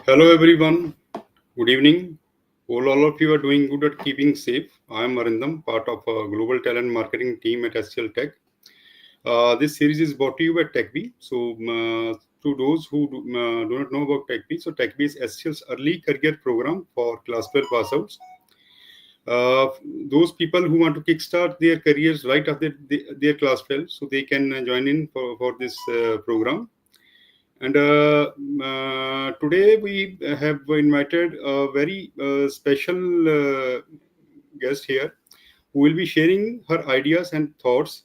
Hello everyone. Good evening. All of you are doing good at keeping safe. I am Arindam, part of a global talent marketing team at SCL Tech. This series is brought to you by TechBee. To those who do not know about TechBee, so TechBee is SCL's early career program for Class 12 pass outs. Uh, those people who want to kickstart their careers right after their Class 12, so they can join in for this program. And today we have invited a very special guest here who will be sharing her ideas and thoughts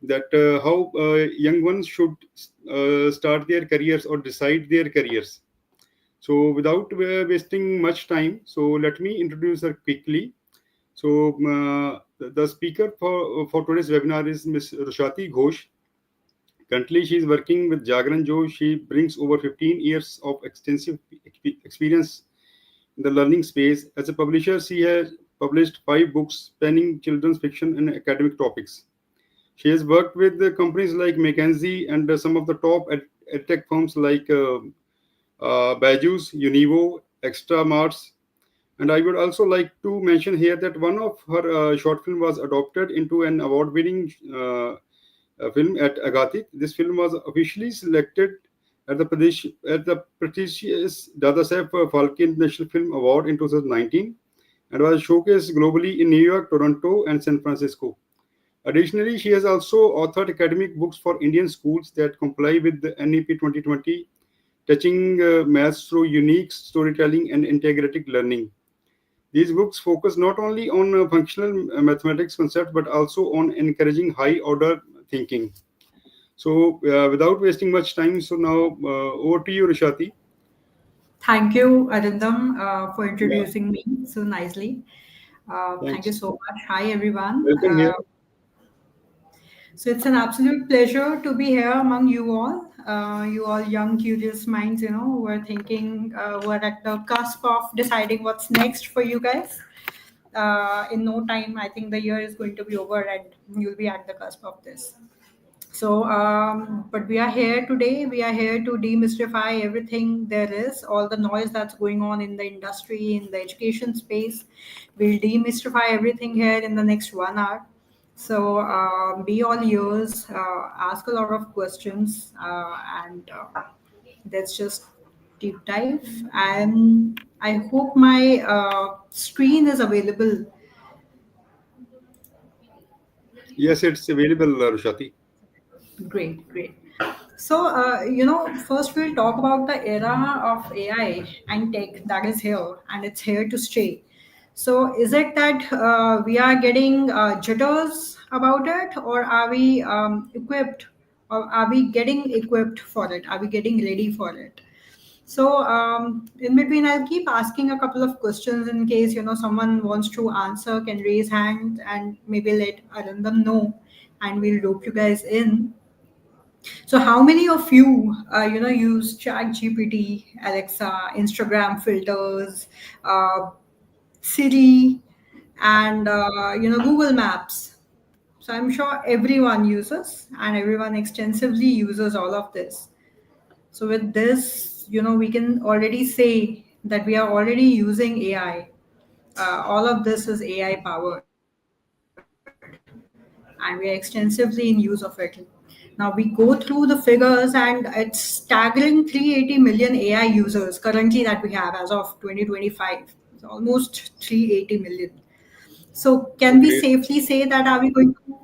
that how young ones should start their careers or decide their careers. So without wasting much time, so let me introduce her quickly. So the speaker for today's webinar is Ms. Rushati Ghosh. Currently, she is working with Jagran Jo. She brings over 15 years of extensive experience in the learning space. As a publisher, she has published 5 books spanning children's fiction and academic topics. She has worked with companies like McKinsey and some of the top edtech firms like Bajus, Univo, Extra Marts. And I would also like to mention here that one of her short film was adopted into an award-winning film at Agathi. This film was officially selected at the prestigious Dadasaheb Phalke International Film Award in 2019 and was showcased globally in New York, Toronto, and San Francisco. Additionally, she has also authored academic books for Indian schools that comply with the NEP 2020, touching maths through unique storytelling and integrated learning. These books focus not only on functional mathematics concepts but also on encouraging high order thinking. So, without wasting much time, so now over to you, Rishati. Thank you, Arindam, for Yeah, introducing me so nicely. Thank you thanks. so much. Hi, everyone. Welcome here. So it's an absolute pleasure to be here among you all young, curious minds, who are thinking, who are at the cusp of deciding what's next for you guys. In no time, I think the year is going to be over and you'll be at the cusp of this. But we are here today. We are here to demystify everything there is, all the noise that's going on in the industry, in the education space. We'll demystify everything here in the next 1 hour. So be all ears, ask a lot of questions, and let's just deep dive. And I hope my screen is available. Yes, it's available, Rishati. Great, great. So, first we'll talk about the era of AI and tech that is here and it's here to stay. So, is it that we are getting jitters about it, or are we equipped, or are we getting equipped for it? Are we getting ready for it? So, in between, I'll keep asking a couple of questions in case someone wants to answer, can raise hand and maybe let Arindam know, and we'll rope you guys in. So, how many of you, use Chat GPT, Alexa, Instagram filters, uh, Siri, and Google Maps? So, I'm sure everyone uses, and everyone extensively uses all of this. So, with this, we can already say that we are already using AI. All of this is AI powered, and we are extensively in use of it. Now we go through the figures, and it's staggering 380 million AI users currently that we have as of 2025. It's almost 380 million. So can Oh, we great. safely say that are we going to,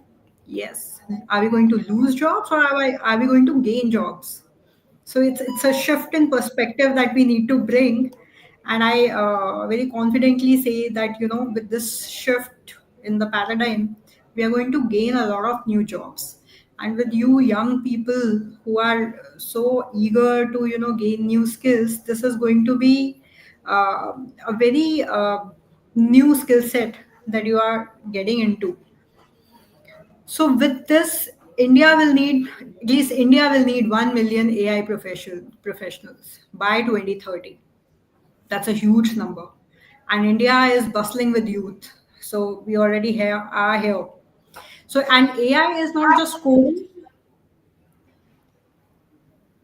yes, are we going to lose jobs, or are we going to gain jobs? So it's a shift in perspective that we need to bring, and I very confidently say that with this shift in the paradigm, we are going to gain a lot of new jobs. And with you young people who are so eager to gain new skills, this is going to be a very new skill set that you are getting into. So with this, India will need, at least India will need 1 million AI professionals by 2030. That's a huge number. And India is bustling with youth. So we already are here. So, and AI is not just coding.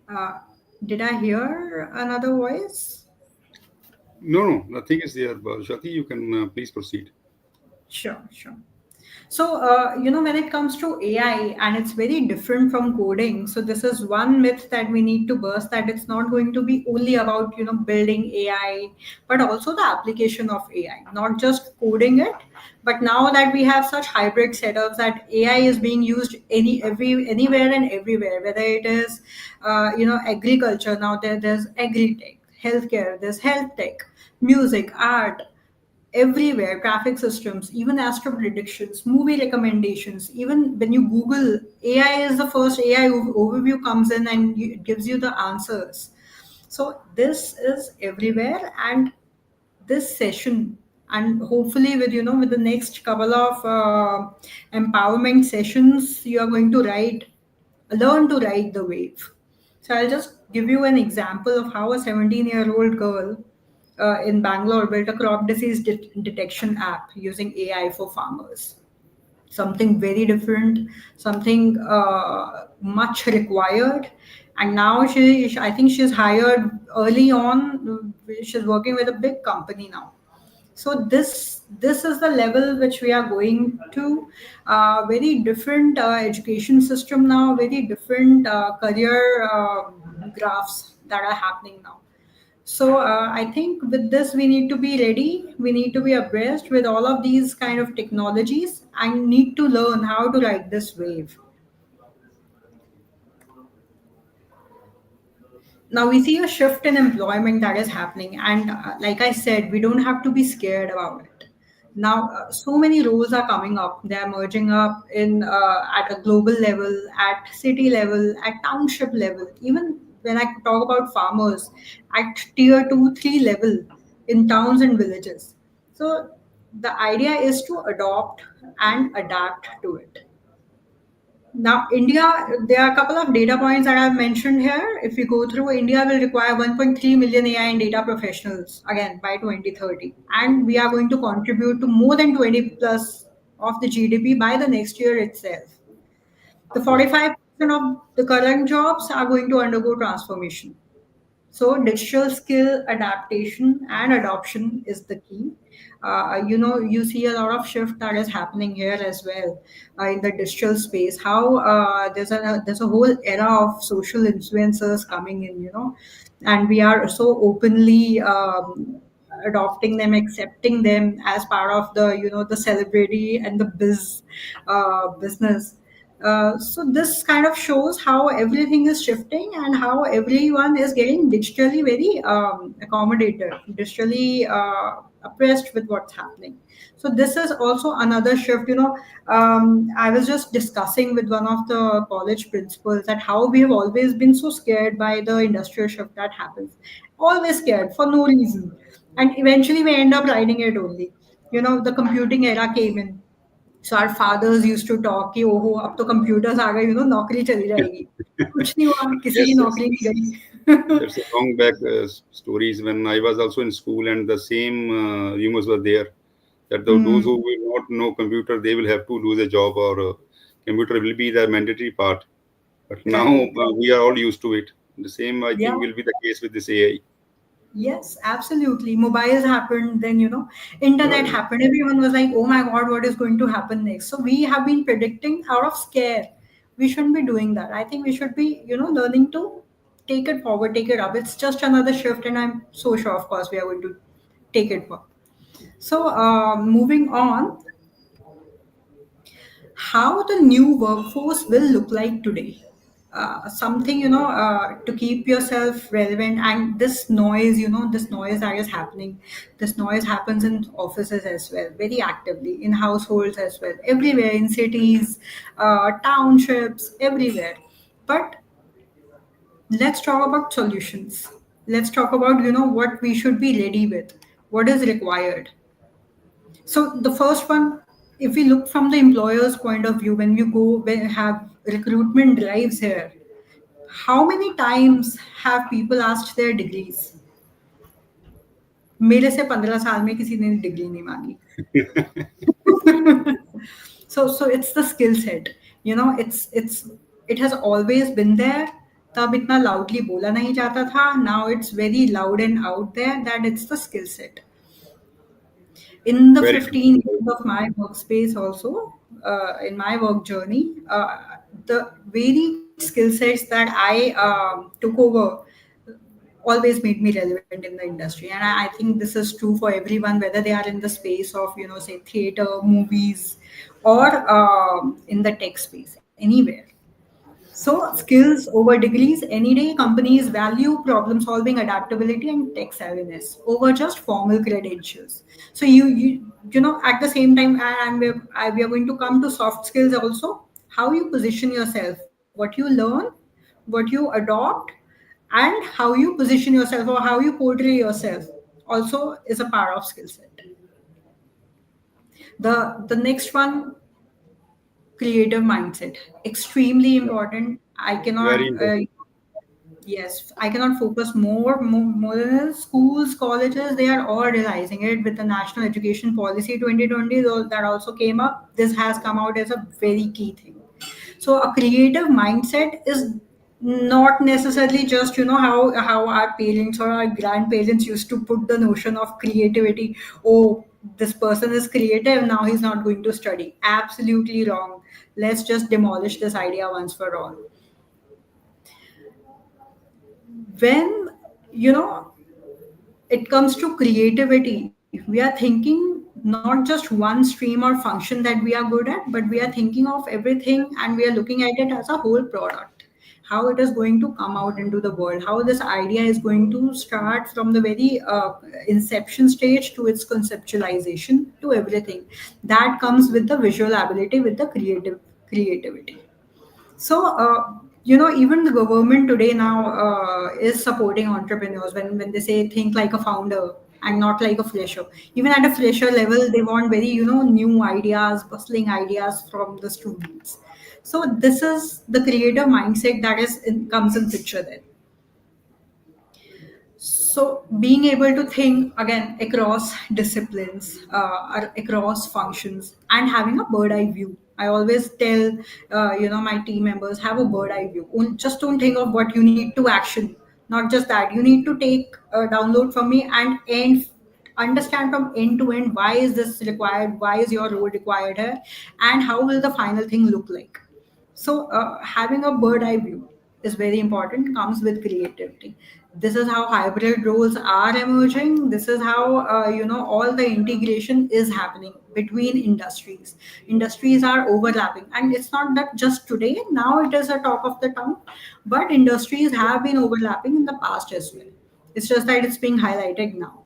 Uh, Did I hear another voice? No, no, nothing is there. Shati, you can please proceed. Sure, sure. So, when it comes to AI, and it's very different from coding. So, this is one myth that we need to burst, that it's not going to be only about, building AI, but also the application of AI, not just coding it. But now that we have such hybrid setups, that AI is being used anywhere and everywhere, whether it is, agriculture. Now there's agri tech, healthcare, there's health tech, music, art, everywhere, traffic systems, even astro predictions, movie recommendations. Even when you Google, AI is the first AI overview comes in and it gives you the answers. So this is everywhere. And this session, and hopefully with with the next couple of empowerment sessions, you are going to learn to ride the wave. So I'll just give you an example of how a 17-year-old girl in Bangalore built a crop disease detection app using AI for farmers. Something very different, something much required. And now I think she's hired early on. She's working with a big company now. So this is the level which we are going to. Very different education system now, very different career graphs that are happening now. So I think with this we need to be ready. We need to be abreast with all of these kind of technologies and need to learn how to ride this wave. Now we see a shift in employment that is happening, and like I said, we don't have to be scared about it. Now so many roles are coming up. They are merging up in at a global level, at city level, at township level, even when I talk about farmers, at tier 2 3 level, in towns and villages. So the idea is to adopt and adapt to it. Now, India, there are a couple of data points that I've mentioned here. If we go through, India will require 1.3 million AI and data professionals again by 2030. And we are going to contribute to more than 20 plus of the GDP by the next year itself. The Right. 45% of the current jobs are going to undergo transformation. So digital skill adaptation and adoption is the key. You see a lot of shift that is happening here as well in the digital space. How there's a whole era of social influencers coming in, and we are so openly adopting them, accepting them as part of the the celebrity and the business. So this kind of shows how everything is shifting and how everyone is getting digitally very accommodated, digitally oppressed with what's happening. So this is also another shift. I was just discussing with one of the college principals that how we have always been so scared by the industrial shift that happens, always scared for no reason, and eventually we end up riding it only. The computing era came in, so our fathers used to talk कि ओहो अब तो computers आ गए, नौकरी चली जाएगी. कुछ नहीं हुआ, किसी की Yes, yes. नौकरी नहीं गई. That's a long back stories when I was also in school, and the same rumors were there that those Hmm. who will not know computer, they will have to lose a job, or computer will be the mandatory part. But now Correct. we are all used to it. The same, I Yeah. think, will be the case with this AI. Yes, absolutely. Mobiles happened, then internet Right. happened. Everyone was like, "Oh my God, what is going to happen next?" So we have been predicting out of scare. We shouldn't be doing that. I think we should be, learning to take it forward, take it up. It's just another shift, and I'm so sure, of course, we are going to take it forward. So, moving on, how the new workforce will look like today. Something, to keep yourself relevant, and this noise that is happening, this noise happens in offices as well, very actively, in households as well, everywhere, in cities, townships, everywhere. But let's talk about solutions. Let's talk about, what we should be ready with, what is required. So the first one, if we look from the employer's point of view, when you go when have recruitment drives here, how many times have people asked their degrees? मेरे से 15 साल में किसी ने degree नहीं मांगी. So it's the skill set. It has always been there. तब इतना loudly बोला नहीं जाता था. Now it's very loud and out there that it's the skill set. In the Very 15 true. years of my workspace also, in my work journey, the varied skill sets that I took over always made me relevant in the industry. And I think this is true for everyone, whether they are in the space of, say theater, movies, or in the tech space, anywhere. So, skills over degrees, any day companies value problem solving, adaptability, and tech savviness over just formal credentials. So, at the same time, and we are going to come to soft skills also, how you position yourself, what you learn, what you adopt, and how you position yourself or how you portray yourself also is a part of skill set. The next one, creative mindset, extremely Yeah, important. I very cannot important. Yes, I cannot focus more than schools, colleges. They are all realizing it with the National Education Policy 2020 that also came up. This has come out as a very key thing. So a creative mindset is not necessarily just how our parents or our grandparents used to put the notion of creativity. Oh, this person is creative, now he's not going to study. Absolutely wrong. Let's just demolish this idea once for all. When you know it comes to creativity, we are thinking not just one stream or function that we are good at, but we are thinking of everything and we are looking at it as a whole product. How it is going to come out into the world, how this idea is going to start from the very inception stage to its conceptualization to everything. That comes with the visual ability, with the creativity. So, even the government today now is supporting entrepreneurs when they say think like a founder and not like a fresher. Even at a fresher level, they want very, new ideas, bustling ideas from the students. So this is the creative mindset that comes in picture there. So being able to think again across disciplines, or across functions, and having a bird eye view. I always tell my team members, have a bird eye view. Just don't think of what you need to action. Not just that, you need to take download from me and understand from end to end, why is this required, why is your role required here, and how will the final thing look like. So, having a bird eye view is very important, comes with creativity. This is how hybrid roles are emerging. This is how, all the integration is happening between industries. Industries are overlapping. And it's not that just today, now it is a talk of the town, but industries have been overlapping in the past as well. It's just that it's being highlighted now.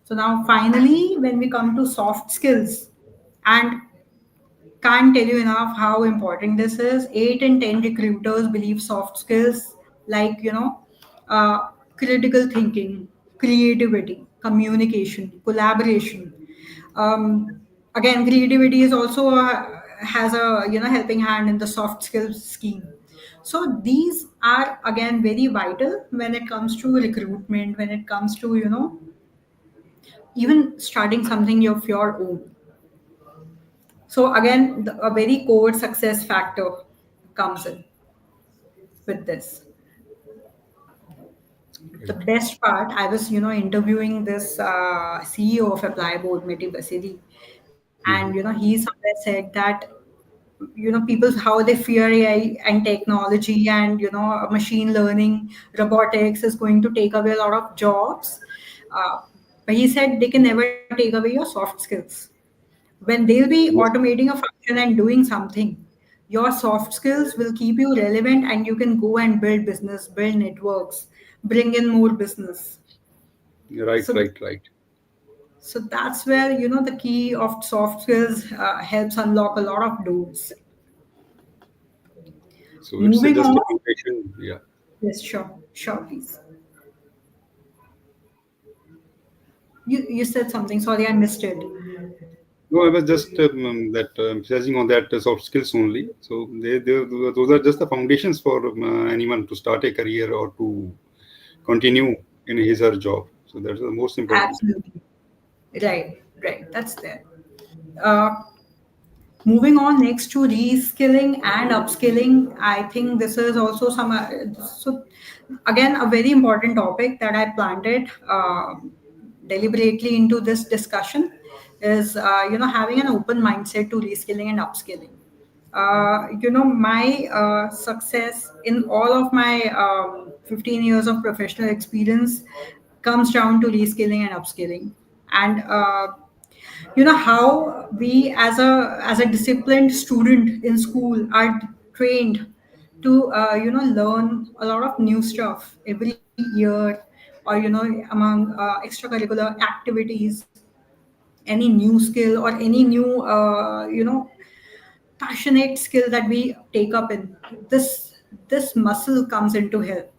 So, now finally, when we come to soft skills, and can't tell you enough how important this is. 8 in 10 recruiters believe soft skills like, uh, critical thinking, creativity, communication, collaboration. Again, creativity is also has a helping hand in the soft skills scheme. So these are again very vital when it comes to recruitment, when it comes to even starting something of your own. So again, a very core success factor comes in with this. The Right. best part, I was, interviewing this CEO of Apply Board, Meti Basiri, and Mhm. he somewhere said that people how they fear AI and technology and machine learning, robotics is going to take away a lot of jobs. Uh, but he said they can never take away your soft skills. When they'll be Yes, automating a function and doing something, your soft skills will keep you relevant and you can go and build business, build networks, bring in more business. right, So, right, right. that's where the key of soft skills helps unlock a lot of doors. So it's Moving just on. a foundation. Yeah. Yes, sure, please. You said something. Sorry, I missed it. No, I was just that emphasizing on that soft skills only. So those are just the foundations for anyone to start a career or to continue in his or her job. So that's the most important. Absolutely. Right. That's there. Uh, Moving on next to reskilling and upskilling, I think this is also some so again a very important topic that I planted deliberately into this discussion is having an open mindset to reskilling and upskilling. My success in all of my 15 years of professional experience comes down to reskilling and upskilling. And how we as a disciplined student in school are trained to learn a lot of new stuff every year, or among extracurricular activities, any new skill or any new passionate skill that we take up in this muscle comes into help.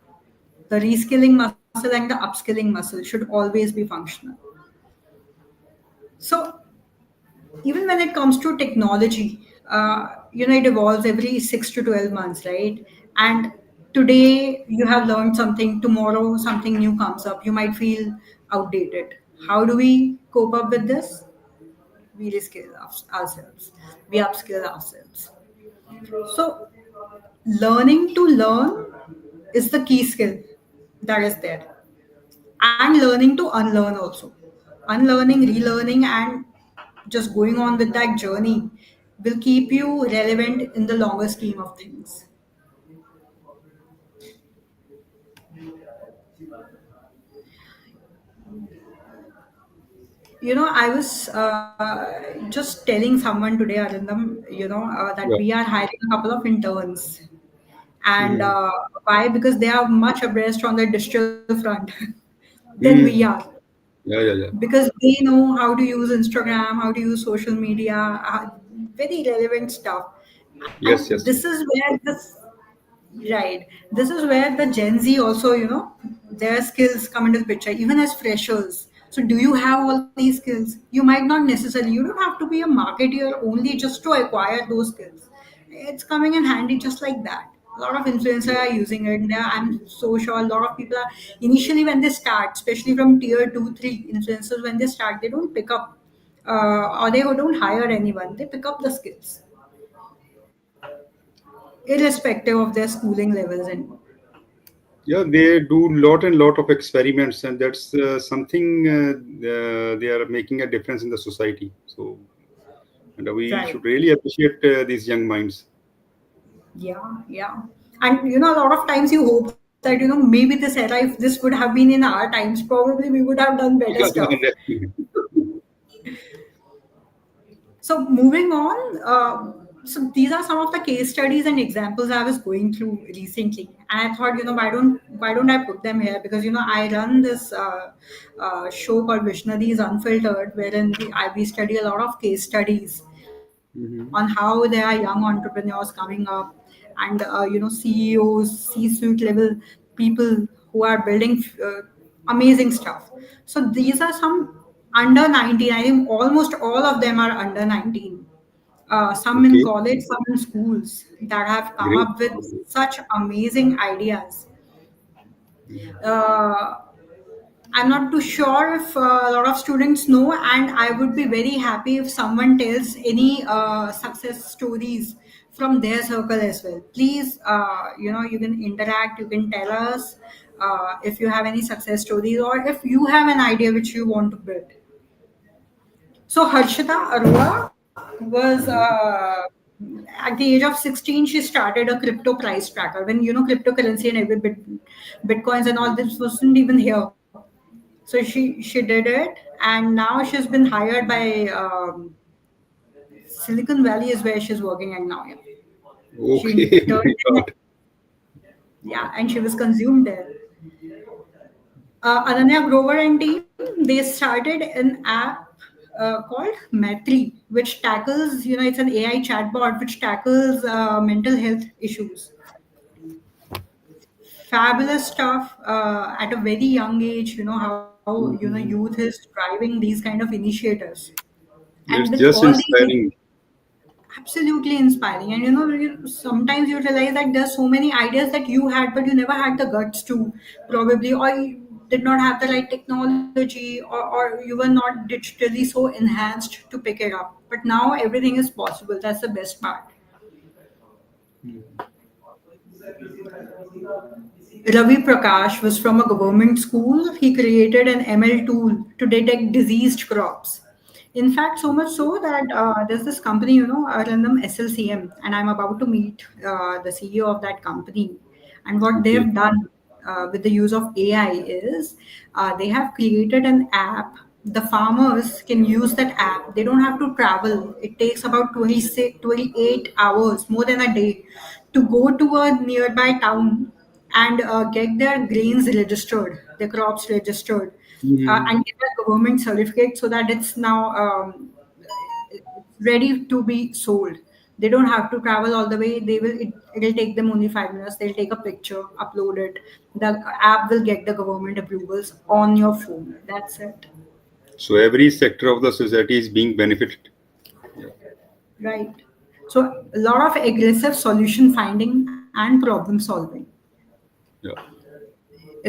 The reskilling muscle and the upskilling muscle should always be functional. So even when it comes to technology, it evolves every 6 to 12 months, right? And today you have learned something, tomorrow something new comes up, you might feel outdated. How do we cope up with this? We reskill ourselves, we upskill ourselves. So learning to learn is the key skill that is there, and learning to unlearn also. Unlearning, relearning, and just going on with that journey will keep you relevant in the longer scheme of things. I was just telling someone today, Arindam, that Yeah. we are hiring a couple of interns. And Mm-hmm. why? Because they are much abreast on the digital front than we are. Mm. Yeah, yeah, yeah. Because they know how to use Instagram, how to use social media, very relevant stuff. Yes, And yes, this yes. is where this right. This is where the Gen Z also, their skills come into the picture, even as freshers. So, do you have all these skills? You might not necessarily, you don't have to be a marketeer only just to acquire those skills. It's coming in handy just like that. A lot of influencers Yeah. are using it. I'm so sure a lot of people are initially when they start, especially from tier two, three influencers, when they start, they don't pick up or they don't hire anyone. They pick up the skills, irrespective of their schooling levels and Yeah, they do lot and lot of experiments, and that's something they are making a difference in the society. So, and we right. should really appreciate these young minds. Yeah, yeah. And a lot of times you hope that, maybe this era, if this would have been in our times, probably we would have done better Yeah, stuff. definitely. So moving on, so these are some of the case studies and examples I was going through recently, and I thought, why don't I put them here? Because I run this show called Visionaries Unfiltered, wherein we study a lot of case studies on Hmm. how there are young entrepreneurs coming up, and CEOs, C-suite level people who are building amazing stuff. So these are some under 19. I think almost all of them are under 19. Some in Okay, college, some in schools that have come great. up with such amazing ideas. Mhm. Uh, I'm not too sure if a lot of students know, and I would be very happy if someone tells any success stories from their circle as well. Please, you can interact, you can tell us if you have any success stories or if you have an idea which you want to build. So Harshita Arora was Mhm. at the age of 16. She started a crypto price tracker when cryptocurrency and every bitcoins and all this wasn't even here. So she did it, and now she's been hired by Silicon Valley is where she's working at now. Yeah. She Okay, interned my in, God. yeah, and she was consumed there. Ananya Grover and team, they started an app called Matri, which tackles, it's an AI chatbot which tackles mental health issues. Fabulous stuff at a very young age. How youth Mhm. is driving these kind of initiatives, and with It's all just these inspiring. absolutely inspiring. And sometimes you realize that there's so many ideas that you had but you never had the guts to, probably, or did not have the right technology, or you were not digitally so enhanced to pick it up. But now everything is possible. That's the best part. Ravi Prakash was from a government school. He created an ML tool to detect diseased crops. In fact, so much so that there's this company, run them SLCM, and I'm about to meet the CEO of that company. And what they Okay. have done with the use of AI is they have created an app. The farmers can use that app. They don't have to travel. It takes about 26, 28 hours, more than a day, to go to a nearby town and get their grains registered, their crops registered, Mhm. and get a government certificate so that it's now ready to be sold. They don't have to travel all the way. It'll take them only 5 minutes. They'll take a picture, upload it. The app will get the government approvals on your phone. That's it. So every sector of the society is being benefited. Yeah. Right. So a lot of aggressive solution finding and problem solving Yeah.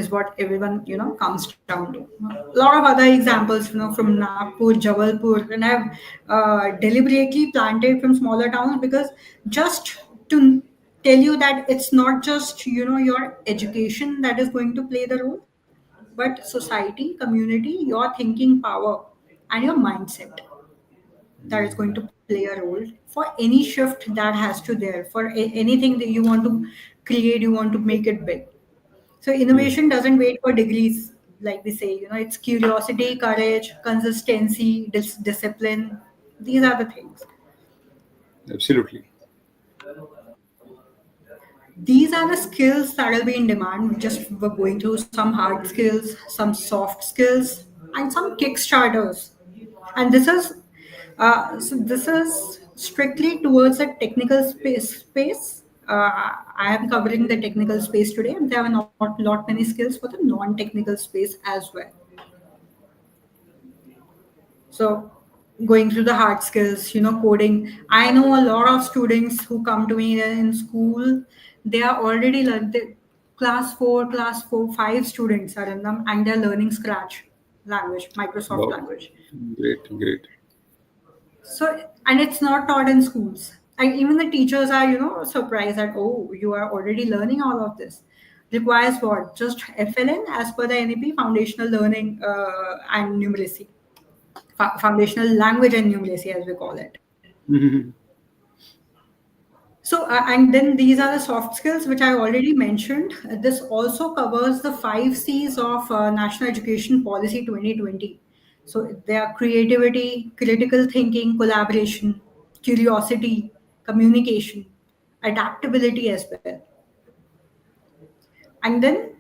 is what everyone comes down to. A lot of other examples, from Nagpur, Jabalpur, and I've deliberately planted from smaller towns because just to tell you that it's not just your education that is going to play the role, but society, community, your thinking power, and your mindset that is going to play a role for any shift that has to there for anything that you want to create, you want to make it big. So Mhm. innovation doesn't wait for degrees, like we say. It's curiosity, courage, consistency, discipline. These are the things. Absolutely. These are the skills that will be in demand. We're going through some hard skills, some soft skills, and some kickstarters. And this is strictly towards a technical space. I am covering the technical space today, and there are not lot many skills for the non-technical space as well. So going through the hard skills, coding. I know a lot of students who come to me in school. They are already class 4, 5 students are in them, and they're learning Scratch language, Microsoft Wow. language. Great. Great. So, and it's not taught in schools. And even the teachers are, surprised that, oh, you are already learning all of this. Requires what? Just FLN as per the NEP, foundational learning and numeracy, foundational language and numeracy, as we call it. Mhm. So, and then these are the soft skills which I already mentioned. This also covers the 5 C's of National Education Policy 2020. So, they are creativity, critical thinking, collaboration, curiosity, communication, adaptability as well. And then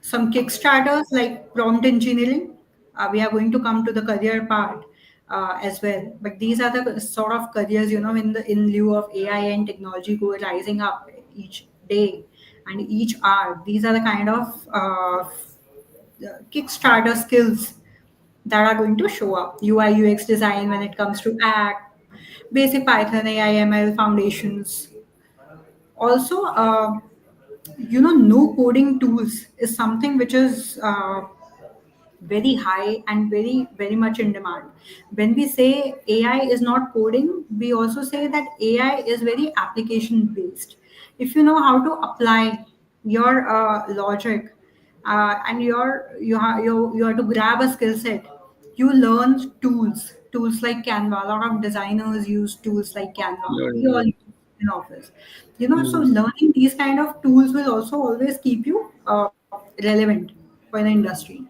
some kickstarters like prompt engineering. We are going to come to the career part as well, but these are the sort of careers, in lieu of AI and technology go rising up each day and each hour. These are the kind of kickstarter skills that are going to show up. UI UX design when it comes to act, basic Python, AI ML foundations. Also, no coding tools is something which is very high and very very much in demand. When we say AI is not coding, we also say that AI is very application based. If you know how to apply your logic, and you have to grab a skill set, you learn tools like Canva. A lot of designers use tools like Canva. Yeah. We Yeah. all Yeah. use in office. So Mhm. learning these kind of tools will also always keep you relevant for the industry.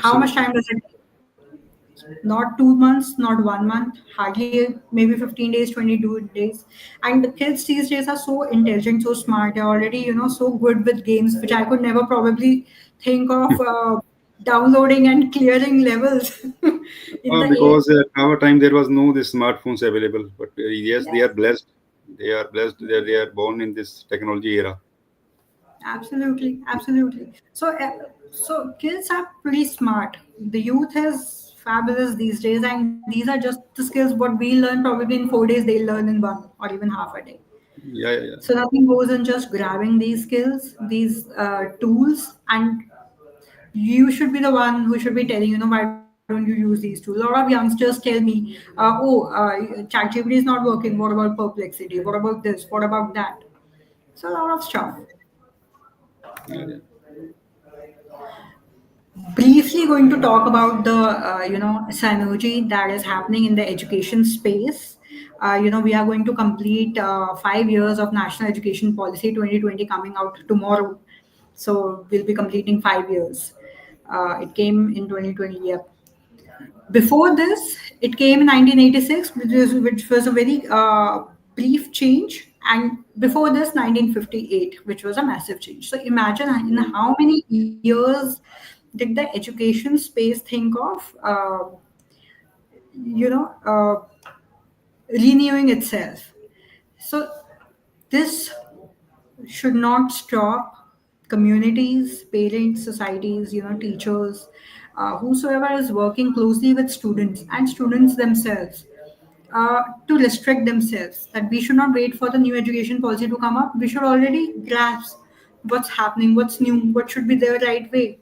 How much time Absolutely. does it take? Not 2 months, not 1 month, hardly maybe 15 days, 22 days. And the kids these days are so intelligent, so smart. They're already, so good with games, which I could never probably think of downloading and clearing levels in the AI. Because at our time there was no this smartphones available, but yes, they Yes, are blessed. They are blessed. They are born in this technology era. absolutely, absolutely. So kids are pretty smart. The youth is fabulous these days, and these are just the skills what we learn probably in 4 days. They'll learn in one or even half a day. Yeah. Yeah. Yeah. So nothing goes in just grabbing these skills, these tools, and You should be the one who should be telling, why don't you use these tools? A lot of youngsters tell me, ChatGPT is not working. What about Perplexity? What about this? What about that? So a lot of stuff. Yeah, yeah. Briefly going to talk about the synergy that is happening in the education space. We are going to complete 5 years of national education policy 2020 coming out tomorrow. So we'll be completing 5 years. It came in 2020. Yep. Before this, it came in 1986, which was a very brief change, and before this, 1958, which was a massive change. So imagine in how many years did the education space think of, renewing itself. So this should not stop communities, parents, societies, teachers, whosoever is working closely with students and students themselves, to restrict themselves. That we should not wait for the new education policy to come up. We should already grasp what's happening, what's new, what should be the right way.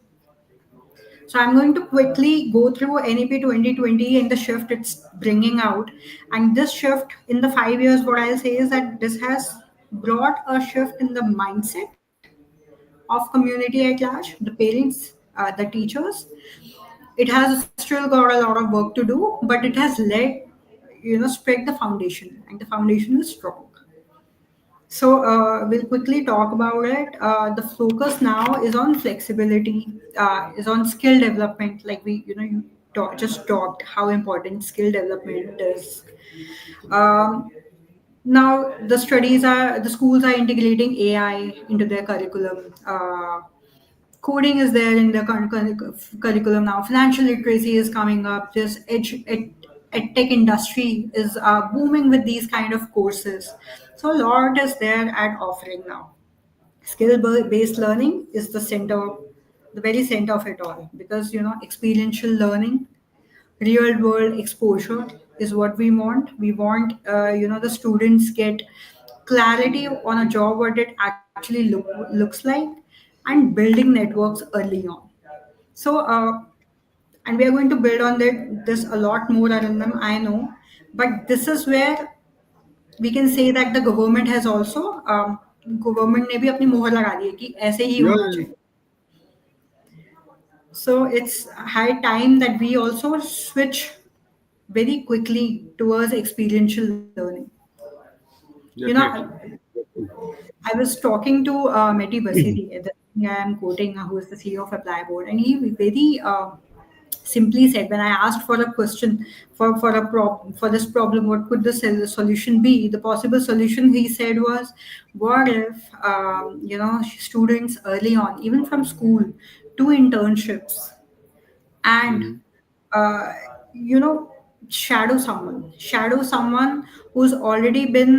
So I'm going to quickly go through NEP 2020 and the shift it's bringing out. And this shift in the 5 years, what I'll say is that this has brought a shift in the mindset of community at large, the parents, the teachers. It has still got a lot of work to do, but it has led, spread the foundation, and the foundation is strong. So we'll quickly talk about it. The focus now is on flexibility, is on skill development. Like just talked how important skill development is. Um, Now the schools are integrating AI into their curriculum. Coding is there in the curriculum now. Financial literacy is coming up. This ed tech industry is booming with these kind of courses. So a lot is there at offering now. Skill based learning is the very center of it all, because experiential learning, real world exposure is what we want. We want, the students get clarity on a job, what it actually looks like, and building networks early on. So and we are going to build on this a lot more, Arindam, I know. But this is where we can say that the government has also, government ने भी अपनी मोहर लगा दी है कि ऐसे ही Yeah, होना चाहिए. So it's high time that we also switch very quickly towards experiential learning. You know, definitely. I was talking to Mehdi Basiri, the guy I'm quoting, who is the CEO of Apply Board, and he very simply said, when I asked for a question for this problem, what could the solution be? The possible solution, he said, was, what if students early on, even from school, do internships and Mhm. uh, you know shadow someone who's already been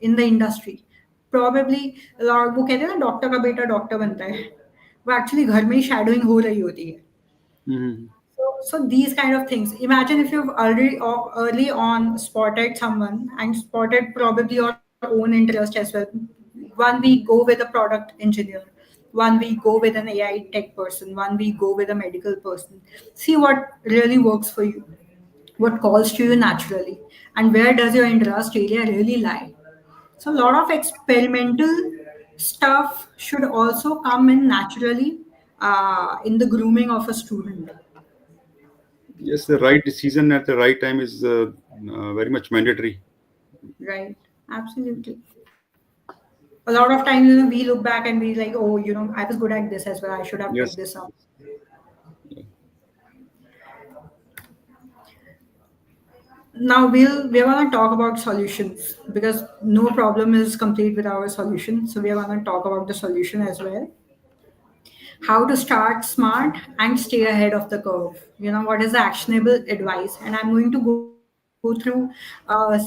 in the industry. Probably वो कहते हैं ना, doctor का बेटा doctor बनता है, वो actually घर में ही shadowing हो रही होती है. Mhm. So these kind of things. Imagine if you've already early on spotted someone and spotted probably your own interest as well. 1 week go with a product engineer, 1 week go with an AI tech person, 1 week go with a medical person. See what really works for you, what calls to you naturally, and where does your interest area really lie. So a lot of experimental stuff should also come in naturally in the grooming of a student. Yes, the right decision at the right time is very much mandatory. Right. Absolutely. A lot of times, we look back and we like, oh, I was good at this as well. I should have picked Yes. this up. Yeah. Now we're gonna talk about solutions, because no problem is complete without a solution. So we're gonna talk about the solution as well. How to start smart and stay ahead of the curve. What is the actionable advice? And I'm going to go through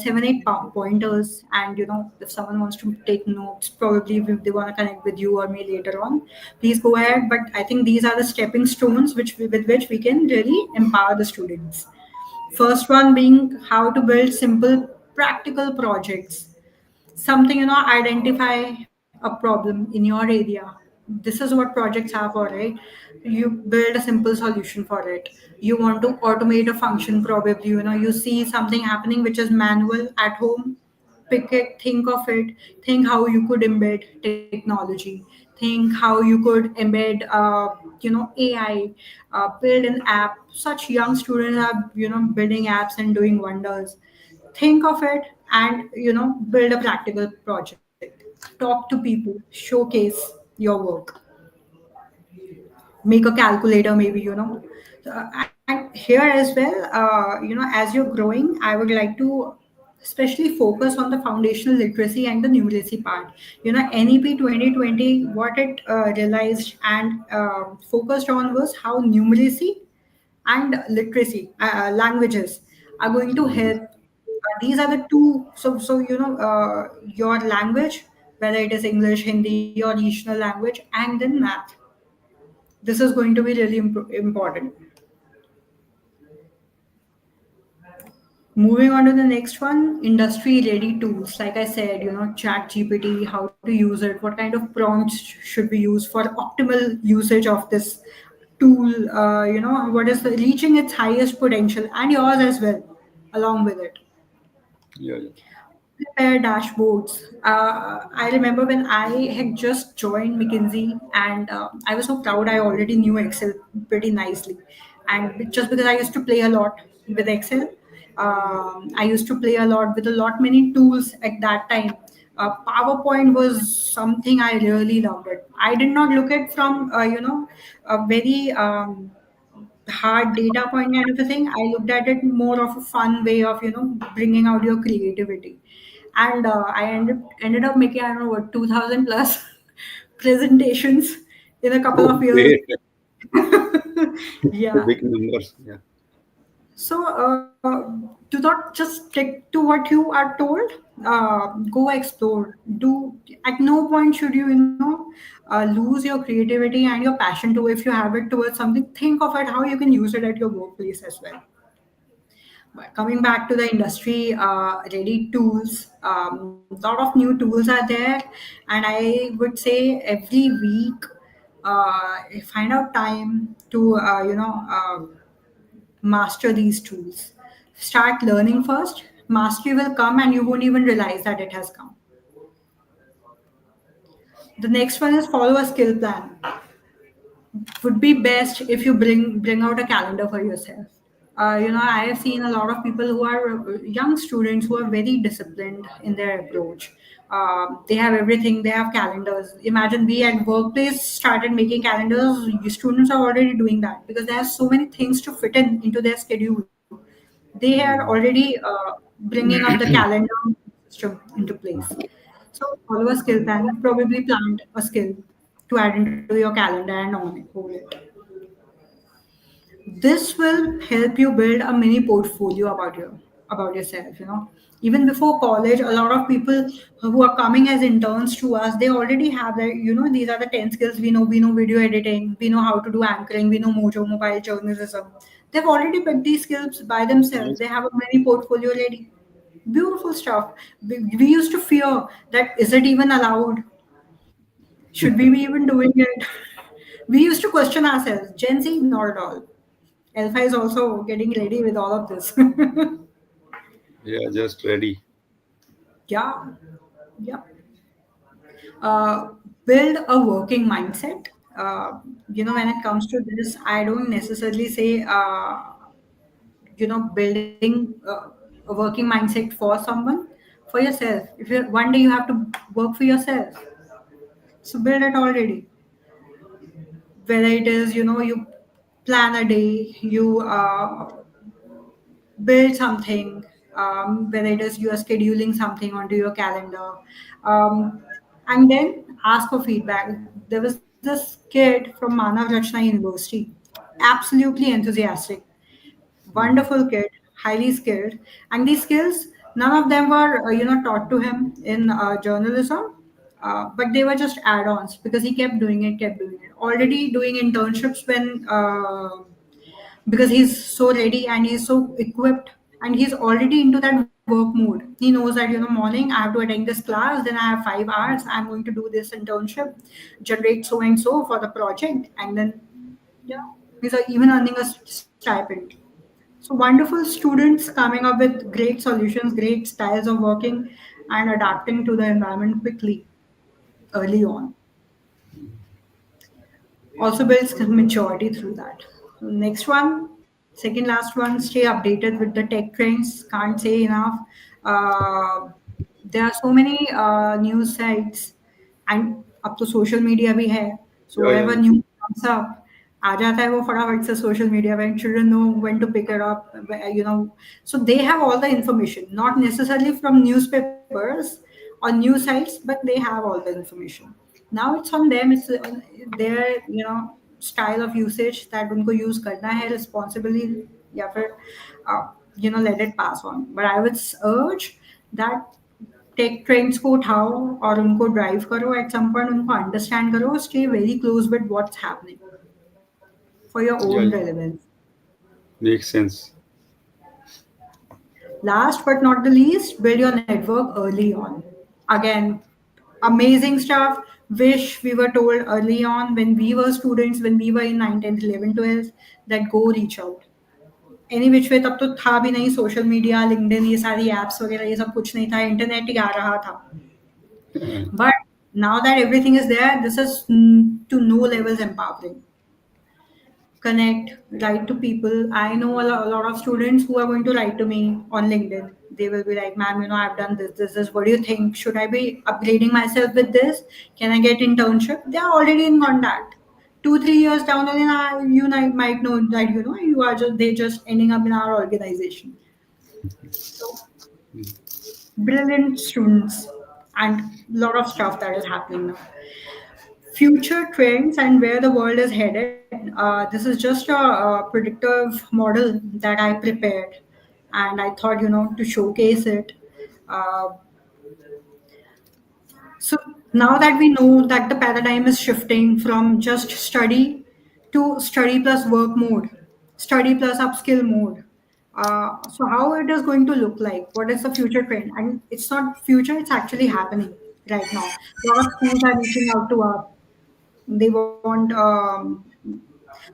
7 8 pointers. And if someone wants to take notes, probably if they want to connect with you or me later on, please go ahead. But I think these are the stepping stones with which we can really empower the students. First one being how to build simple practical projects. Something, identify a problem in your area, this is what projects are for, right? You build a simple solution for it. You want to automate a function, probably, you see something happening which is manual at home. Pick it, think of it, think how you could embed technology, think how you could embed AI, build an app. Such young students are building apps and doing wonders. Think of it, and build a practical project. Talk to people, showcase your work, make a calculator, maybe. And here as well, as you're growing, I would like to especially focus on the foundational literacy and the numeracy part. NEP 2020, what it realized and focused on was how numeracy and literacy, languages, are going to Mhm. help. These are the two. Your language, whether it is English, Hindi, or regional language, and then math. This is going to be really important. Moving on to the next one, industry ready tools. Like I said, Chat GPT, how to use it, what kind of prompts should we use for optimal usage of this tool, what is reaching its highest potential, and yours as well, along with it. Yeah, yeah. Prepare dashboards. I remember when I had just joined McKinsey, and I was so proud. I already knew Excel pretty nicely, and just because I used to play a lot with Excel, I used to play a lot with a lot many tools at that time. PowerPoint was something I really loved. It. I did not look at from a very hard data point kind of a thing. I looked at it more of a fun way of bringing out your creativity, and I ended up making, I don't know what, 2,000 plus presentations in a couple Oh, of years. great. The Yeah. big numbers. Yeah. So do not just stick to what you are told. Go explore. Do At no point should you lose your creativity and your passion to, if you have it towards something, think of it how you can use it at your workplace as well. But coming back to the industry ready tools, a lot of new tools are there, and I would say every week, find out time to master these tools. Start learning first. Mastery will come, and you won't even realize that it has come. The next one is follow a skill plan. Would be best if you bring out a calendar for yourself. I have seen a lot of people who are young students who are very disciplined in their approach. They have everything. They have calendars. Imagine we at workplace started making calendars. Students are already doing that because they have so many things to fit in into their schedule. They are Mhm. already bringing up the calendar system into place. So follow a skill plan. You've probably planned a skill to add into your calendar and on it, hold it. This will help you build a mini portfolio about yourself. Even before college, a lot of people who are coming as interns to us, they already have that. These are the 10 skills we know. We know video editing, we know how to do anchoring, we know mojo mobile journalism. They've already picked these skills by themselves. Nice. They have a mini portfolio ready. Beautiful stuff. We used to fear that, is it even allowed? Should we be even doing it? We used to question ourselves. Gen Z, not at all. Alpha is also getting ready with all of this. Yeah, just ready. Yeah, yeah. Uh, Build a working mindset. When it comes to this, I don't necessarily say, building a working mindset for someone, for yourself. If you one day you have to work for yourself, so build it already. Whether it is, you plan a day, you build something, whether it is you are scheduling something onto your calendar, um, and then ask for feedback. There was this kid from Manav Rachna University, absolutely enthusiastic, Mhm. wonderful kid, highly skilled, and these skills, none of them were taught to him in journalism. But they were just add-ons because he kept doing it. Already doing internships when because he's so ready and he's so equipped and he's already into that work mode. He knows that, morning I have to attend this class, then I have 5 hours, I'm going to do this internship, generate so and so for the project, and then, he's even earning a stipend. So wonderful students coming up with great solutions, great styles of working, and adapting to the environment quickly early on. Also builds maturity through that. Next one, second last one, stay updated with the tech trends. Can't say enough. Uh, there are so many news sites, and अब तो social media भी है. So Yeah, yeah, whatever news comes up, आ जाता है वो फटाफट से social media when children know when to pick it up, so they have all the information, not necessarily from newspapers or news sites, but they have all the information. Now it's on them, it's their, style of usage, that उनको use करना है responsibly या फिर let it pass on. But I would urge that take trends को उठाओ और उनको drive करो, एट सम पॉइंट उनको अंडरस्टैंड करो, stay very close with what's happening for your yeah, own yeah. Relevance. Makes sense. Last but not the least, build your network early on. Again, amazing stuff. Wish we were told early on when we were students, when we were in 9th, 10th, 11th, 12th, that go reach out. Any which way तब तो था भी नहीं, social media, LinkedIn, ये सारी apps वगैरह ये सब कुछ नहीं था, इंटरनेट ही आ रहा था. But now that everything is there, this is to no levels empowering. Connect, write to people. I know a lot of students who are going to write to me on LinkedIn. They will be like, ma'am, I've done this. What do you think? Should I be upgrading myself with this? Can I get internship? They are already in contact. 2, 3 years down the line, might know that, you are just, they just ending up in our organization. So brilliant students and a lot of stuff that is happening now. Future trends and where the world is headed. This is just a predictive model that I prepared, and I thought, to showcase it. Uh, so now that we know that the paradigm is shifting from just study to study plus work mode, study plus upskill mode. So how it is going to look like? What is the future trend? And it's not future; it's actually happening right now. A lot of schools are reaching out to us. They want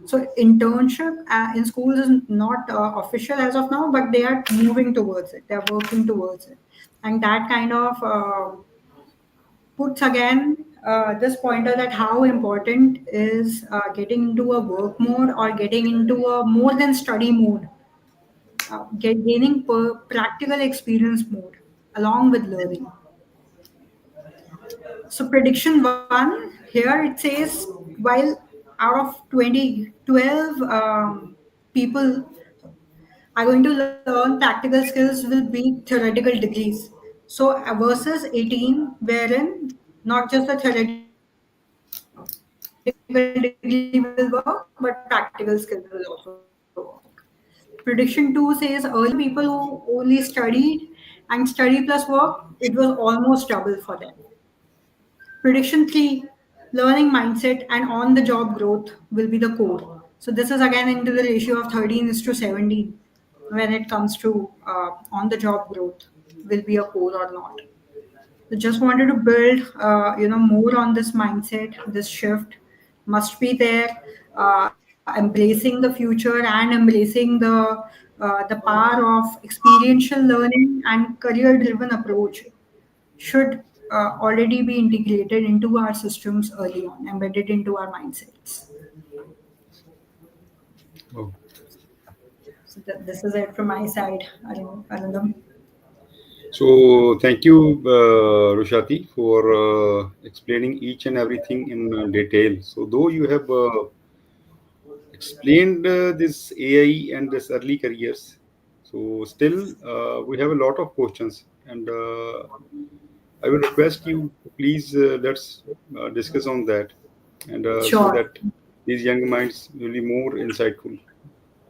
so internship in schools is not official as of now, but they are moving towards it. They are working towards it, and that kind of puts again this pointer that how important is getting into a work mode or getting into a more than study mode, gaining practical experience mode along with learning. So prediction one here it says, while out of 2012 people are going to learn, practical skills will be theoretical degrees. So versus 18, wherein not just the theoretical degree will work, but practical skills will also work. Prediction 2 says earlier people who only studied and study plus work, it was almost double for them. Prediction 3, learning mindset and on the job growth will be the core. So this is again into the ratio of 13:17 when it comes to on the job growth will be a core or not. So just wanted to build, more on this mindset. This shift must be there. Embracing the future and embracing the power of experiential learning and career-driven approach should already be integrated into our systems early on, embedded into our mindsets. Oh. So this is it from my side, Arundam. So thank you, Rushati, for explaining each and everything in detail. So though you have explained this AI and this early careers, so still we have a lot of questions, and I will request you to please let's discuss on that, and so Sure. that these young minds will be more insightful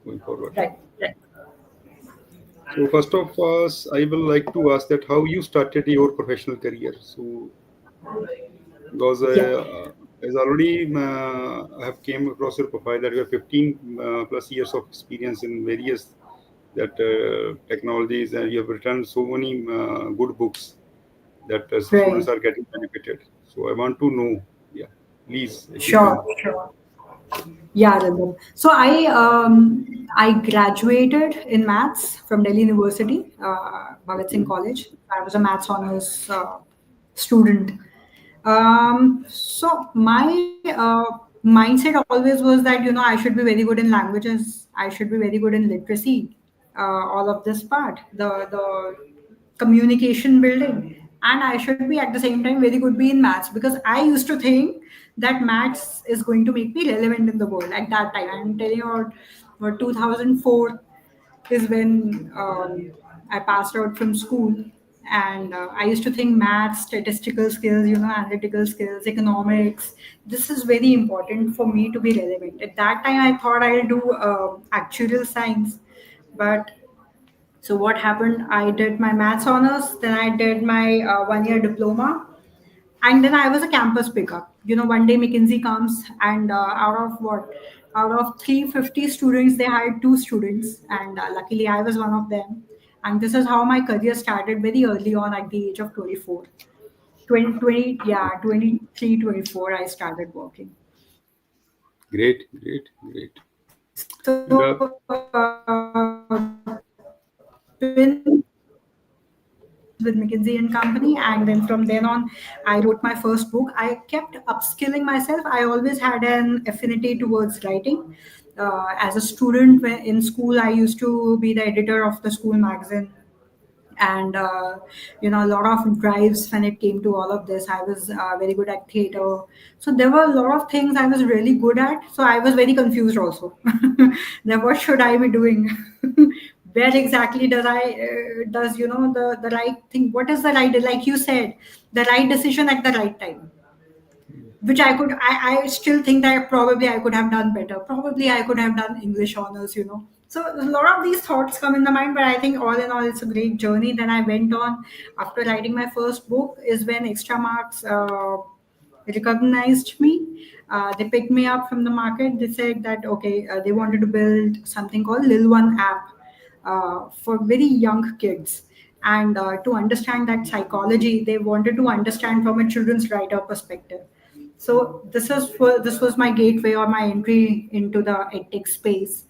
going forward. Right. Right. So first of all, I will like to ask that how you started your professional career. So because Yeah. as already I have came across your profile that you have 15 plus years of experience in various that technologies, and you have written so many good books that students Right. are getting benefited. So I want to know, yeah, please, if you Sure, can. sure. Yeah, Rhythm. So I graduated in maths from Delhi University, Bhagat Singh Okay, College. I was a maths honors student. So my mindset always was that I should be very good in languages. I should be very good in literacy. All of this part, the communication building, and I should be at the same time very good be in maths, because I used to think that maths is going to make me relevant in the world at that time. I'm telling you about 2004 is when I passed out from school. And I used to think maths, statistical skills, analytical skills, economics, this is very important for me to be relevant. At that time, I thought I'll do actuarial science. But so what happened? I did my maths honors, then I did my 1 year diploma, and then I was a campus pickup. One day McKinsey comes, and out of 350 students, they hired two students, and luckily I was one of them. And this is how my career started very early on at the age of 24. 20, yeah, 23, 24, I started working. great, great, great. And So, with McKinsey and Company, and then from then on, I wrote my first book. I kept upskilling myself. I always had an affinity towards writing. As a student in school, I used to be the editor of the school magazine, and a lot of drives when it came to all of this. I was very good at theater, so there were a lot of things I was really good at. So I was very confused also. Then what should I be doing? Where exactly does the right thing, what is the right, like you said, the right decision at the right time, which I still think that probably I could have done better. Probably I could have done English honors. So a lot of these thoughts come in the mind, but I think all in all, it's a great journey. Then I went on after writing my first book is when Extra Marks recognized me. They picked me up from the market. They said that okay, they wanted to build something called Lil One app for very young kids. And to understand that psychology, they wanted to understand from a children's writer perspective. So this was my gateway or my entry into the edtech space.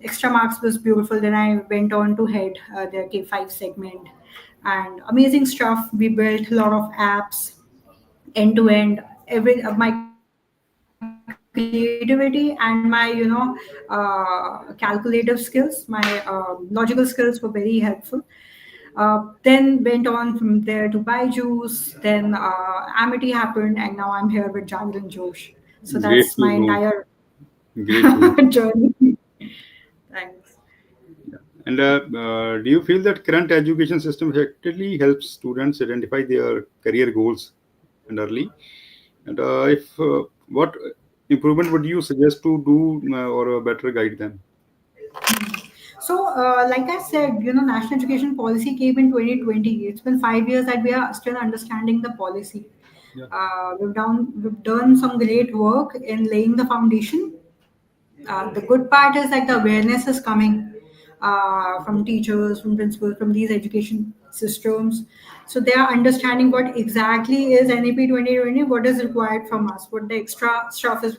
Extra Marks was beautiful. Then I went on to head their K5 segment, and amazing stuff. We built a lot of apps end to end. Every my creativity and my calculative skills, my logical skills were very helpful. Then went on from there to Byju's, then Amity happened, and now I'm here with Jagger and Josh. So great that's to my know. entire Great to know. journey. Thanks. And do you feel that current education system effectively helps students identify their career goals and early? And if what improvement would you suggest to do or better guide them? So, like I said, national education policy came in 2020. It's been 5 years that we are still understanding the policy. Yeah, We've done some great work in laying the foundation. The good part is that the awareness is coming from teachers, from principals, from these education systems. So they are understanding what exactly is NEP 2020, what is required from us, what the extra stuff is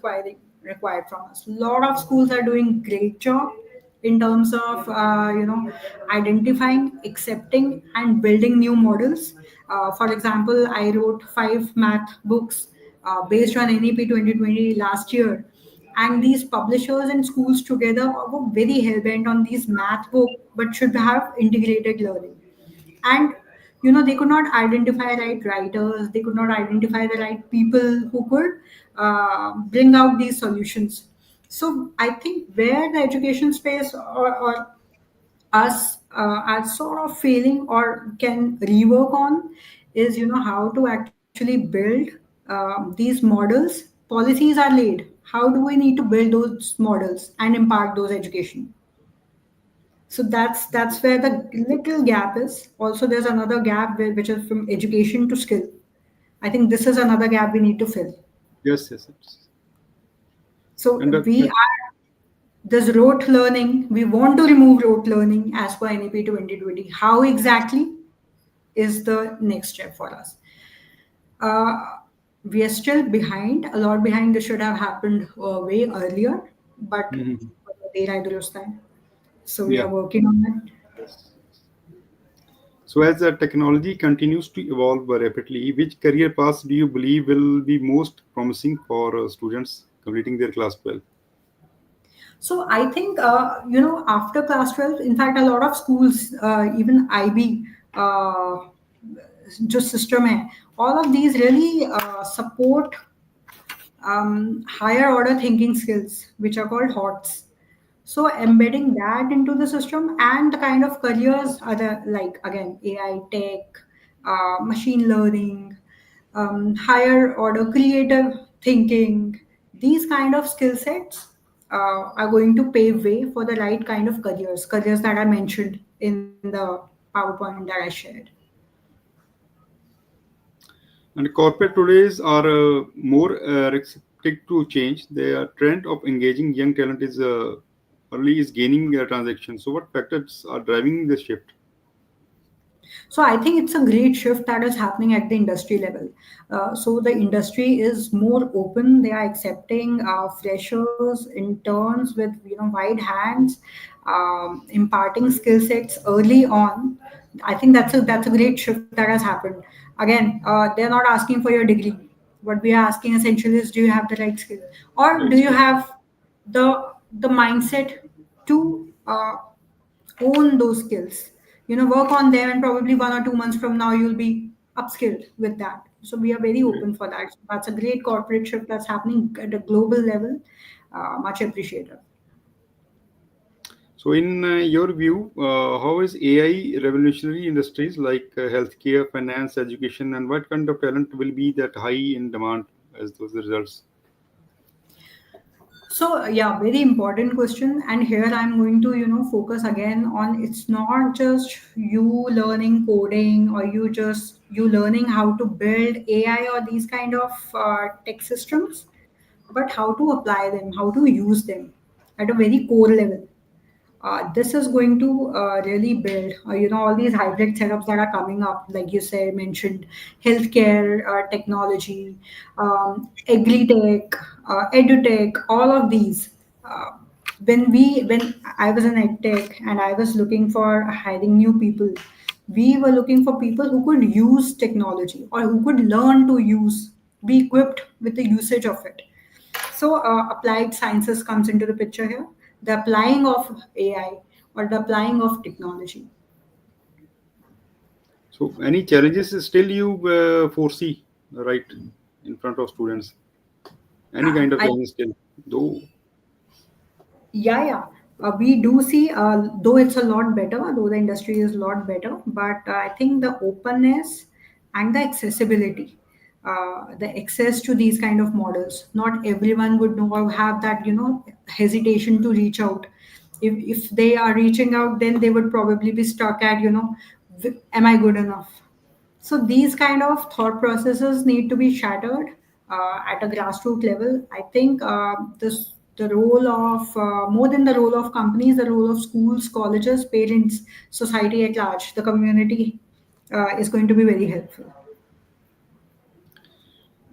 required from us. A lot of schools are doing great job in terms of identifying, accepting, and building new models. For example, I wrote 5 math books based on NEP 2020 last year, and these publishers and schools together were very hell-bent on these math book but should have integrated learning. And they could not identify right writers, they could not identify the right people who could bring out these solutions. So I think where the education space or us are sort of failing or can rework on is how to actually build these models. Policies are laid, how do we need to build those models and impact those education? So that's where the little gap is. Also there's another gap which is from education to skill. I think this is another gap we need to fill. yes, yes, yes. So And we are There's rote learning. We want to remove rote learning as per NEP 2020. How exactly is the next step for us? Uh, we are still behind, a lot behind. This should have happened way earlier, but Mhm. देर आए दुरुस्त है. So we Yeah. are working on it. Yes. So, as the technology continues to evolve rapidly, which career paths do you believe will be most promising for students completing their class 12? So I think after class 12, in fact, a lot of schools, even IB, just system hai, all of these really support higher order thinking skills, which are called HOTS. So embedding that into the system and the kind of careers other like again AI tech, machine learning, higher order creative thinking, these kind of skill sets are going to pave way for the right kind of careers that I mentioned in the PowerPoint that I shared. And corporate todays are more receptive to change. The trend of engaging young talent is early is gaining traction. So, what factors are driving this shift? So I think it's a great shift that is happening at the industry level. So the industry is more open. They are accepting freshers, interns with wide hands, imparting skill sets early on. I think that's a great shift that has happened. Again, they're not asking for your degree. What we are asking essentially is, do you have the right skills, or Right do you skill. have the mindset to own those skills, work on them, and probably 1 or 2 months from now you'll be upskilled with that. So we are very Right. open for that. So that's a great corporate shift that's happening at a global level. Much appreciated. So, in your view, how is AI revolutionary industries like healthcare, finance, education, and what kind of talent will be that high in demand as those results? So yeah, very important question. And here I'm going to focus again on, it's not just you learning coding or you learning how to build AI or these kind of tech systems, but how to apply them, how to use them at a very core level. This is going to really build, all these hybrid setups that are coming up, like you said, mentioned healthcare, technology, agri-tech, edutech, all of these. Uh, when I was in edtech and I was looking for hiring new people, we were looking for people who could use technology or who could learn to use, be equipped with the usage of it. So applied sciences comes into the picture here, the applying of AI or the applying of technology. So, any challenges still you foresee right in front of students? Any kind of I challenge still, though. Yeah, yeah. We do see, though it's a lot better, though the industry is a lot better, but I think the openness and the accessibility, the access to these kind of models, not everyone would know or have that, hesitation to reach out. If they are reaching out, then they would probably be stuck at, am I good enough? So these kind of thought processes need to be shattered at a grassroots level. I think this the role of more than the role of companies, the role of schools, colleges, parents, society at large, the community is going to be very helpful.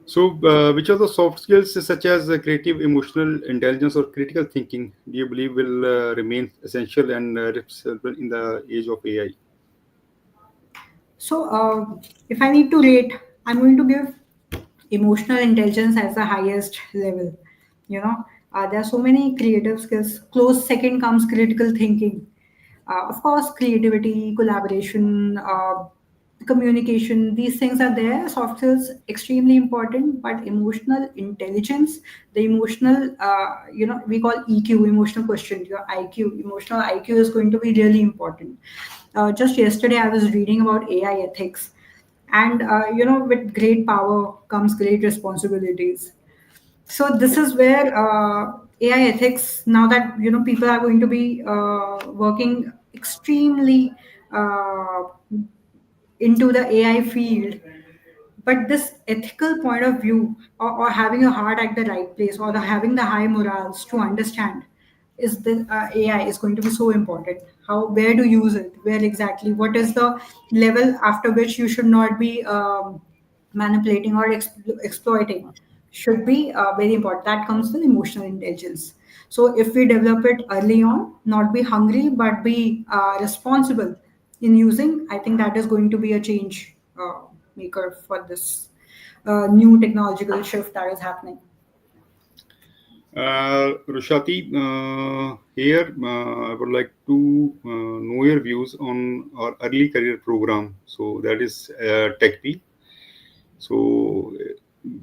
So, which of the soft skills, such as creative, emotional intelligence, or critical thinking, do you believe will remain essential and replaceable in the age of AI? So if I need to rate, I'm going to give emotional intelligence as the highest level. You know, there are so many creative skills. Close second comes critical thinking. Of course, creativity, collaboration, communication, these things are there. Soft skills extremely important, but emotional intelligence, the emotional, we call EQ, emotional quotient, your IQ, emotional IQ is going to be really important. Just yesterday, I was reading about AI ethics, and with great power comes great responsibilities. So this is where AI ethics, now that people are going to be working extremely uh, into the AI field, but this ethical point of view, or having your heart at the right place, or having the high morals to understand, is the AI is going to be so important. How, where to use it, where exactly, what is the level after which you should not be manipulating or exploiting, should be very important. That comes with emotional intelligence. So if we develop it early on, not be hungry but be responsible in using, I think that is going to be a change maker for this new technological shift that is happening. Rushati, here I would like to know your views on our early career program. So that is TechP. So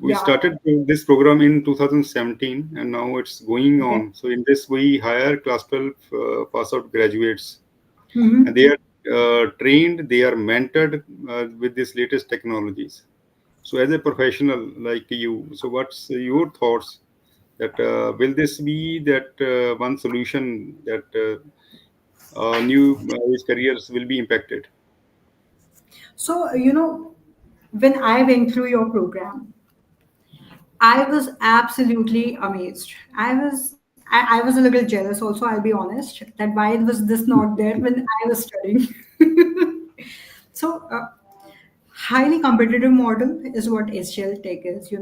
we Yeah. started this program in 2017, and now it's going Okay. on. So in this, we hire class 12 pass out graduates, and they Mm-hmm. are trained, they are mentored with these latest technologies. So as a professional like you, so what's your thoughts that will this be that one solution that new age careers will be impacted? So, when I went through your program, I was absolutely amazed. I was a little jealous also, I'll be honest, that why was this not there when I was studying. So, highly competitive model is what HCL Tech is.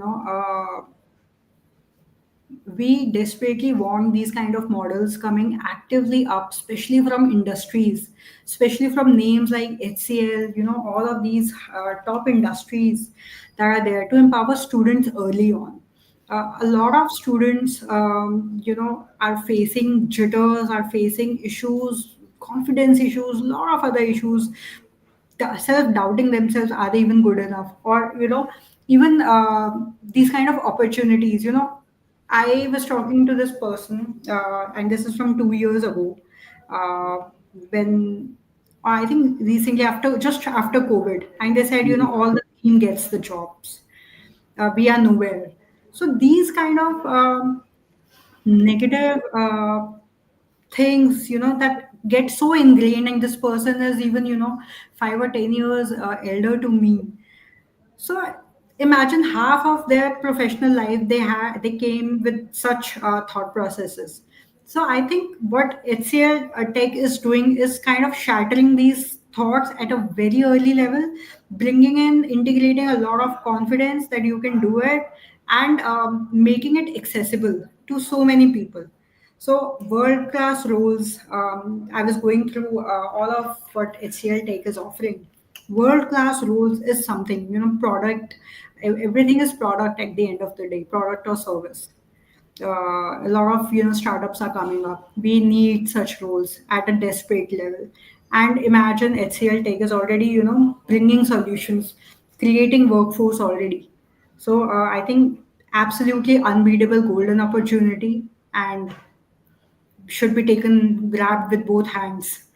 We desperately want these kind of models coming actively up, especially from industries, especially from names like HCL, all of these top industries that are there to empower students early on. A lot of students, are facing jitters, are facing issues, confidence issues, a lot of other issues, self-doubting themselves, are they even good enough, or even these kind of opportunities. I was talking to this person, and this is from 2 years ago, uh, when I think recently, after just after COVID, and they said, all the team gets the jobs, we are nowhere. So these kind of negative things, that get so ingrained, and this person is even 5 or 10 years elder to me. So imagine half of their professional life they came with such thought processes. So I think what HCL Tech is doing is kind of shattering these thoughts at a very early level, bringing in, integrating a lot of confidence that you can do it, and making it accessible to so many people. So world class roles. I was going through all of what HCL Tech is offering. World class roles is something, product. Everything is product at the end of the day, product or service. A lot of startups are coming up. We need such roles at a desperate level. And imagine HCL Tech is already bringing solutions, creating workforce already. So I think absolutely unbeatable golden opportunity, and should be taken grabbed with both hands.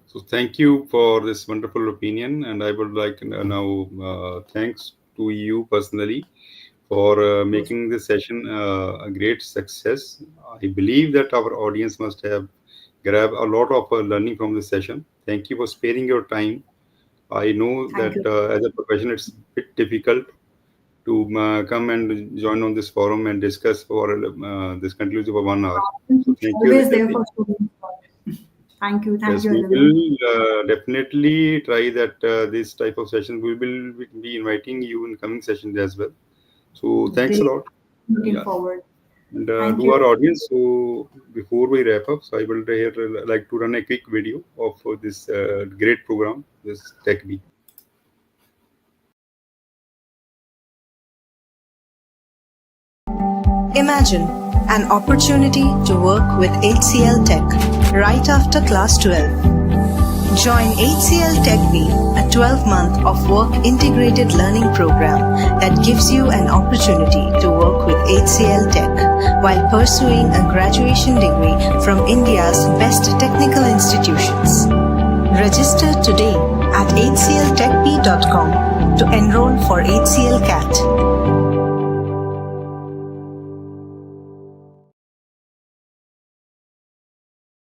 So thank you for this wonderful opinion, and I would like now thanks to you personally for making this session a great success. I believe that our audience must have grabbed a lot of learning from this session. Thank you for sparing your time. I know Thank that you. as a profession, it's a bit difficult to come and join on this forum and discuss for this conclusive of 1 hour. So thank you, Always there Rishati. for students. Thank Yes, you, we Arvind. will definitely try that this type of session. We will be inviting you in coming sessions as well. So thanks a Great. lot. Looking Yeah, forward. and Thank to you. our audience. So before we wrap up, so I will here like to run a quick video of this great program, this TechBee. Imagine an opportunity to work with HCL Tech right after Class 12. Join HCL TechB, a 12-month of work integrated learning program that gives you an opportunity to work with HCL Tech while pursuing a graduation degree from India's best technical institutions. Register today at hcltechb.com to enroll for HCL CAT.